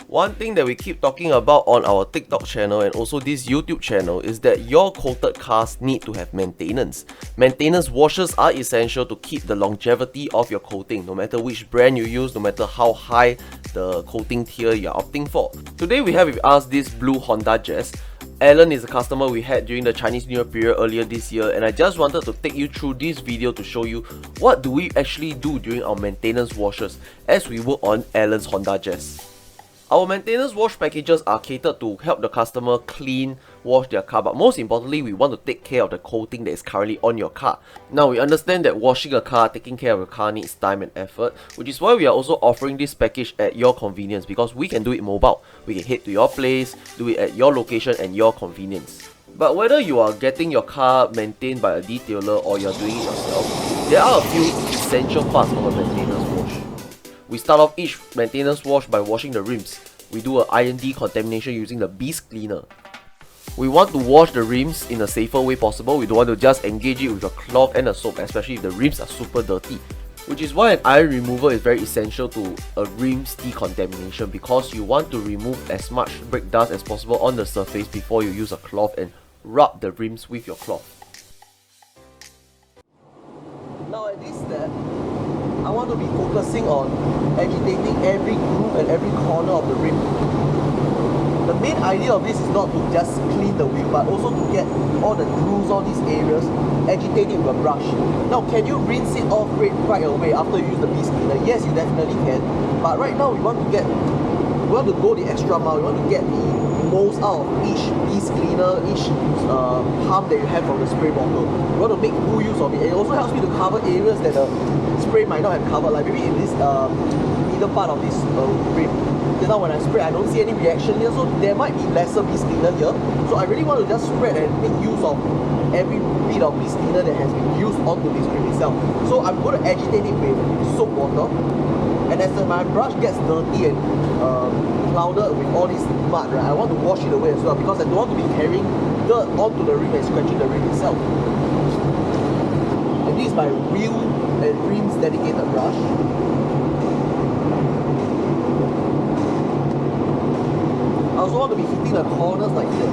One thing that we keep talking about on our TikTok channel and also this YouTube channel is that your coated cars need to have maintenance. Maintenance washes are essential to keep the longevity of your coating, no matter which brand you use, no matter how high the coating tier you're opting for. Today we have with us this blue Honda Jazz. Alan is a customer we had during the Chinese New Year period earlier this year, and I just wanted to take you through this video to show you what do we actually do during our maintenance washes as we work on Alan's Honda Jazz. Our maintenance wash packages are catered to help the customer clean, wash their car, but most importantly, we want to take care of the coating that is currently on your car. Now, we understand that washing a car, taking care of a car needs time and effort, which is why we are also offering this package at your convenience, because we can do it mobile. We can head to your place, do it at your location and your convenience. But whether you are getting your car maintained by a detailer or you are doing it yourself, there are a few essential parts of a maintenance wash. We start off each maintenance wash by washing the rims. We do an iron decontamination using the beast cleaner. We want to wash the rims in a safer way possible. We don't want to just engage it with a cloth and a soap, especially if the rims are super dirty. Which is why an iron remover is very essential to a rims decontamination, because you want to remove as much brake dust as possible on the surface before you use a cloth and rub the rims with your cloth. Now at this step, I want to be focusing on agitating every groove and every corner of the rim. The main idea of this is not to just clean the wheel, but also to get all the grooves, all these areas, agitate it with a brush. Now, can you rinse it off right away after you use the beast cleaner? Yes, you definitely can. But right now, we want to go the extra mile. We want to get the most out of each beast cleaner, each pump that you have from the spray bottle. We want to make full use of it. And it also helps me to cover areas that the spray might not have covered, like maybe in this middle part of this rim. Then now when I spray, I don't see any reaction here, so there might be lesser beast cleaner here. So I really want to just spread and make use of every bit of beast cleaner that has been used onto this rim itself. So I'm going to agitate it with soap water, and as my brush gets dirty and clouded with all this mud, right, I want to wash it away as well, because I don't want to be carrying dirt onto the rim and scratching the rim itself. And this is my wheel and rims dedicated brush. I also want to be hitting the corners like this,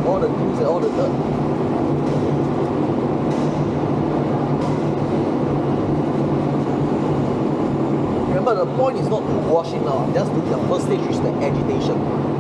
all the grooves and all the dirt. Remember, the point is not to wash it now, I'm just doing the first stage, which is the agitation.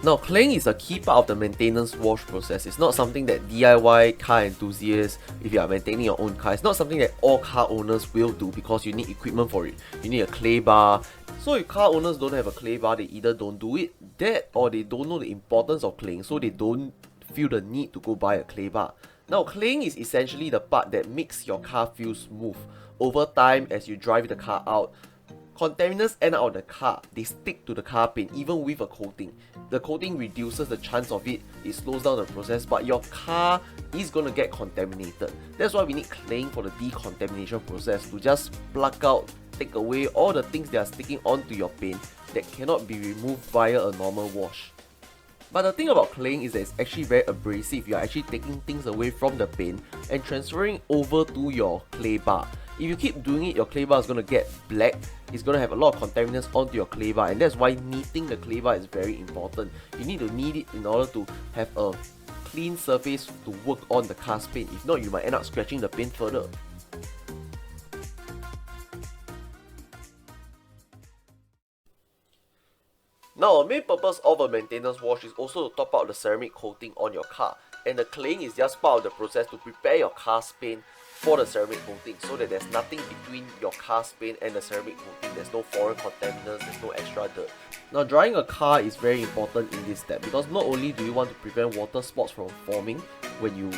Now, claying is a key part of the maintenance wash process. It's not something that DIY car enthusiasts, if you are maintaining your own car, it's not something that all car owners will do because you need equipment for it. You need a clay bar. So if car owners don't have a clay bar, they either don't do it, that, or they don't know the importance of claying, so they don't feel the need to go buy a clay bar. Now, claying is essentially the part that makes your car feel smooth. Over time, as you drive the car out, contaminants end out of the car, they stick to the car paint even with a coating. The coating reduces the chance of it slows down the process, but your car is going to get contaminated. That's why we need claying for the decontamination process, to just pluck out, take away all the things that are sticking onto your paint that cannot be removed via a normal wash. But the thing about claying is that it's actually very abrasive. You're actually taking things away from the paint and transferring over to your clay bar. If you keep doing it, your clay bar is going to get black. It's going to have a lot of contaminants onto your clay bar, and that's why kneading the clay bar is very important. You need to knead it in order to have a clean surface to work on the car's paint. If not, you might end up scratching the paint further. Now, a main purpose of a maintenance wash is also to top out the ceramic coating on your car, and the claying is just part of the process to prepare your car's paint for the ceramic coating, so that there's nothing between your car's paint and the ceramic coating. There's no foreign contaminants, there's no extra dirt. Now, drying a car is very important in this step, because not only do you want to prevent water spots from forming when you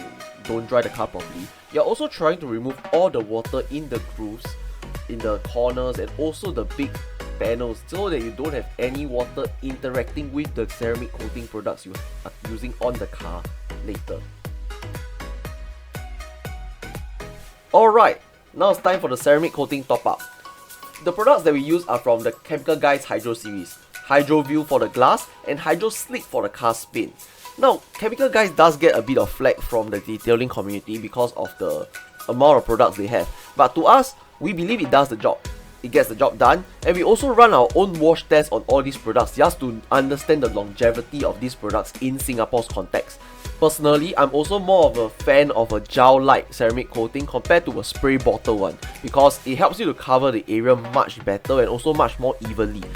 don't dry the car properly, you're also trying to remove all the water in the grooves, in the corners, and also the big panels, so that you don't have any water interacting with the ceramic coating products you are using on the car later. Alright, now it's time for the ceramic coating top up. The products that we use are from the chemicalguys Hydro series, Hydroview for the glass and Hydroslick for the car's paint. Now, chemicalguys does get a bit of flack from the detailing community because of the amount of products they have, but to us, we believe it does the job. It gets the job done, and we also run our own wash tests on all these products just to understand the longevity of these products in Singapore's context. Personally, I'm also more of a fan of a gel-like ceramic coating compared to a spray bottle one, because it helps you to cover the area much better and also much more evenly.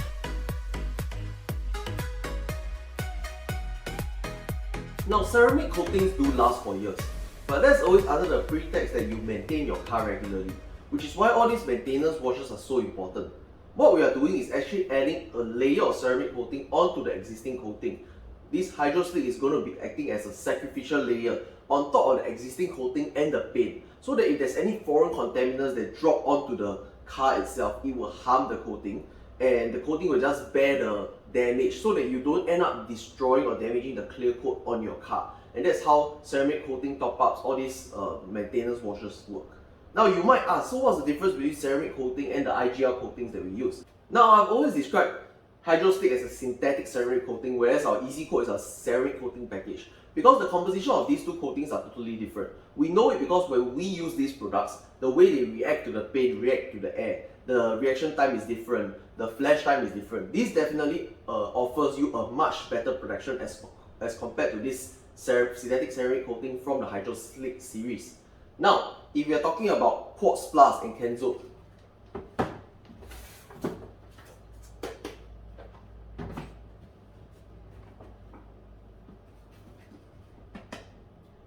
Now, ceramic coatings do last for years, but that's always under the pretext that you maintain your car regularly, which is why all these maintenance washes are so important. What we are doing is actually adding a layer of ceramic coating onto the existing coating. This Hydroslick is going to be acting as a sacrificial layer on top of the existing coating and the paint, so that if there's any foreign contaminants that drop onto the car itself, it will harm the coating, and the coating will just bear the damage, so that you don't end up destroying or damaging the clear coat on your car. And that's how ceramic coating top-ups, all these maintenance washes work. Now, you might ask, so what's the difference between ceramic coating and the IGL coatings that we use? Now, I've always described Hydroslick as a synthetic ceramic coating, whereas our 𝑒asyCoat is a ceramic coating package. Because the composition of these two coatings are totally different. We know it because when we use these products, the way they react to the paint, react to the air, the reaction time is different, the flash time is different. This definitely offers you a much better protection as compared to this synthetic ceramic coating from the Hydroslick series. Now, if we are talking about Quartz Plus and Kenzo,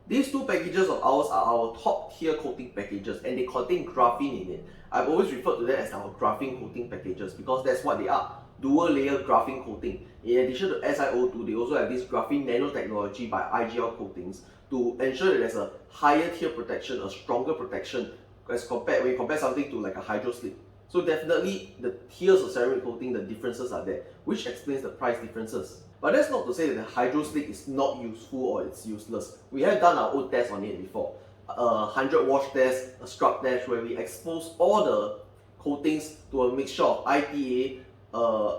these two packages of ours are our top tier coating packages, and they contain graphene in it. I've always referred to them as our graphene coating packages because that's what they are, dual layer graphene coating. In addition to SiO2, they also have this graphene nanotechnology by IGL coatings to ensure that there's a higher tier protection, a stronger protection as compared when you compare something to like a Hydroslick. So definitely the tiers of ceramic coating, the differences are there, which explains the price differences. But that's not to say that the Hydroslick is not useful or it's useless. We have done our own tests on it before. 100 wash test, a scrub test, where we expose all the coatings to a mixture of IPA,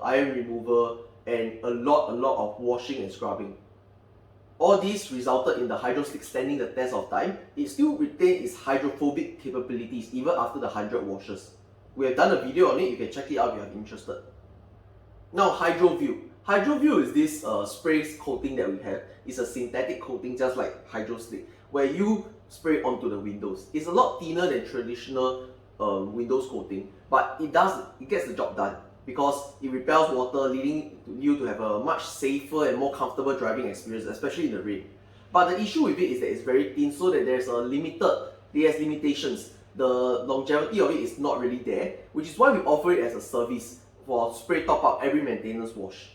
iron remover, and a lot of washing and scrubbing. All these resulted in the Hydroslick standing the test of time. It still retained its hydrophobic capabilities even after the 100 washes. We have done a video on it, you can check it out if you are interested. Now, Hydroview. Hydroview is this spray coating that we have. It's a synthetic coating just like Hydroslick, where you spray onto the windows. It's a lot thinner than traditional windows coating, but it gets the job done. because it repels water, leading you to have a much safer and more comfortable driving experience, especially in the rain. But the issue with it is that it's very thin, so that it has limitations. The longevity of it is not really there, which is why we offer it as a service for spray top up every maintenance wash.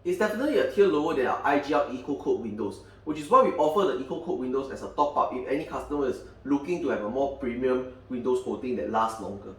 It's definitely a tier lower than our IGL Eco Coat windows, which is why we offer the Eco Coat windows as a top up if any customer is looking to have a more premium windows coating that lasts longer.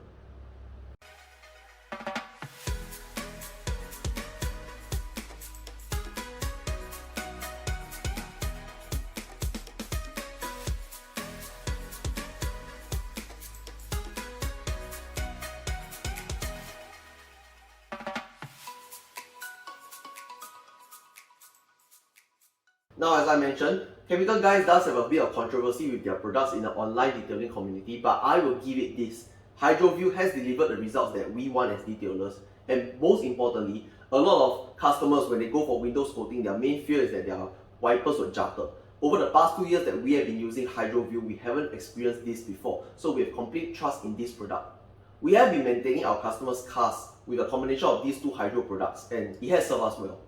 Now, as I mentioned, chemicalguys does have a bit of controversy with their products in the online detailing community, but I will give it this. Hydroview has delivered the results that we want as detailers, and most importantly, a lot of customers, when they go for windows coating, their main fear is that their wipers will 𝙎𝙪𝙥𝙚𝙀. Over the past 2 years that we have been using Hydroview, we haven't experienced this before, so we have complete trust in this product. We have been maintaining our customers' cars with a combination of these two Hydro products, and it has served us well.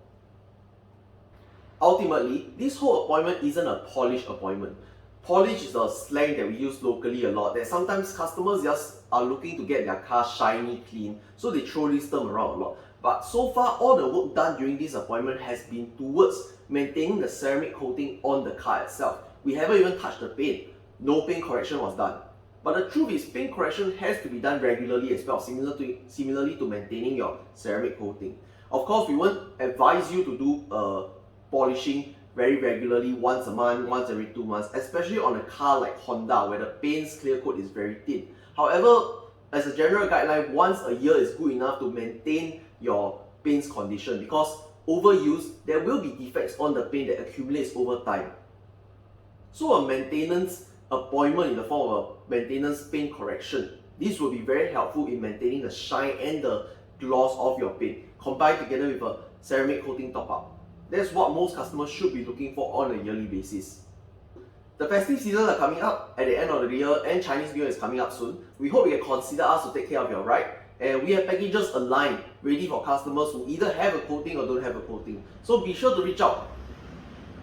Ultimately, this whole appointment isn't a polish appointment. Polish is a slang that we use locally a lot, that sometimes customers just are looking to get their car shiny clean, so they throw this term around a lot. But so far, all the work done during this appointment has been towards maintaining the ceramic coating on the car itself. We haven't even touched the paint. No paint correction was done. But the truth is, paint correction has to be done regularly as well, similarly to maintaining your ceramic coating. Of course, we won't advise you to do polishing very regularly, once a month, once every 2 months, especially on a car like Honda where the paint's clear coat is very thin. However, as a general guideline, once a year is good enough to maintain your paint's condition, because overuse, there will be defects on the paint that accumulates over time. So a maintenance appointment in the form of a maintenance paint correction, this will be very helpful in maintaining the shine and the gloss of your paint, combined together with a ceramic coating top-up. That's what most customers should be looking for on a yearly basis. The festive seasons are coming up at the end of the year, and Chinese New Year is coming up soon. We hope you can consider us to take care of your ride, and we have packages aligned, ready for customers who either have a coating or don't have a coating. So be sure to reach out.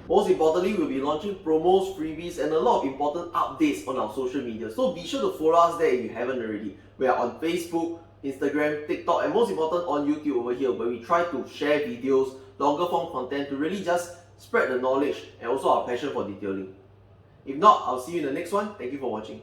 Most importantly, we'll be launching promos, freebies, and a lot of important updates on our social media. So be sure to follow us there if you haven't already. We are on Facebook, Instagram, TikTok, and most important on YouTube over here, where we try to share videos, longer form content to really just spread the knowledge and also our passion for detailing. If not, I'll see you in the next one. Thank you for watching.